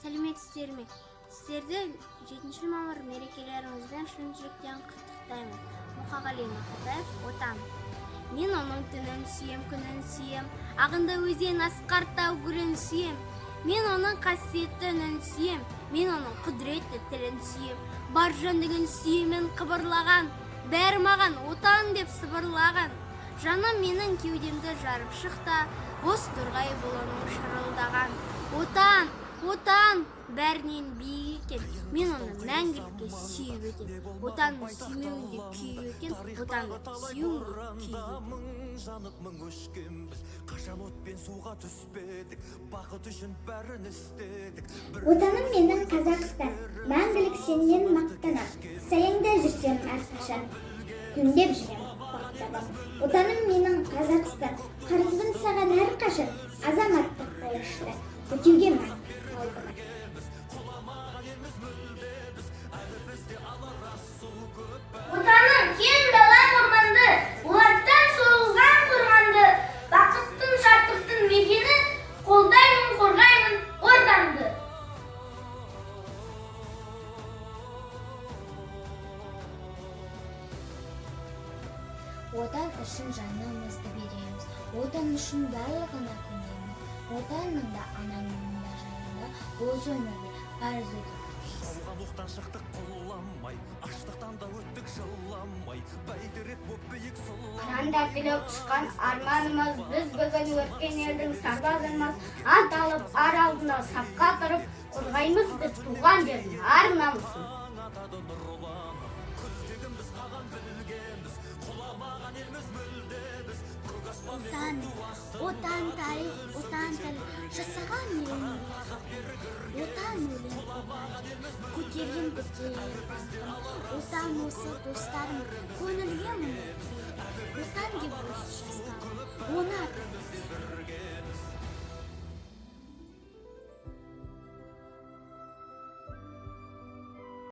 Сәлеметсіздер ме? Сіздерді 7 мамыр мерекелеріңізбен шын жүректен құттықтаймын. Мұқағали Мақатаев, отан. Мен оның түнін сүйем, күнін сүйем, ағынды өзен асқар тау гүлін сүйем. Мен оның қасиетті үнін сүйем, мен оның құдіретті тілін сүйем. Бар жандығын сүйемен қыбырлаған, бәрі маған отан деп сыбырлаған. Жаным менің кеудемді жарып шықта, бос тұрғай бұл оның шырылдаған. Отан, отан бәрінен биік екен, мен оны мәңгілікке сүйіп өтем. Отанды сүймеуінде күйік екен, отанды сүйуінде күйік екен. Жанып мың өшкенбіз, қашан отпен суға түспедік, бақыт үшін бәрін істедік. Отаным менің Қазақстан, мәңгілік сенен мақтанам, саяңда жүрсем әрқашан, күндеп жүрем мақтанам. Отаным менің Қазақстан, қарызбын саған әрқашан, азаматтық борышты өтеуге мән алдым. Отаным кең дала орманды, болаттан соғылған қорғанды, бақыттың шаттықтың мекені, қолдаймын, қорғаймын отанды. Отан үшін жанымызды береміз, отан үшін барлығына көнеміз. Отанның да ананың да жанында осы өмірде парыз өтеміз. Ауған оқтан шықтық құлламай, аштықтан да өттік жыламай, бәйтерек боп биік сұлламай. Қыранда түлеп ұшқан арманымыз, біз бүгін өткен елдің сарбазымыз, ант алып ар алдында сапқа тұрып, қорғаймыз біз туған жердің ар намысын. Отан тарих, отан тіл, жасаған елін отан өлең көтерген бізге отан осы достарым көңілге мұң отан деп өз жазған оны артымыз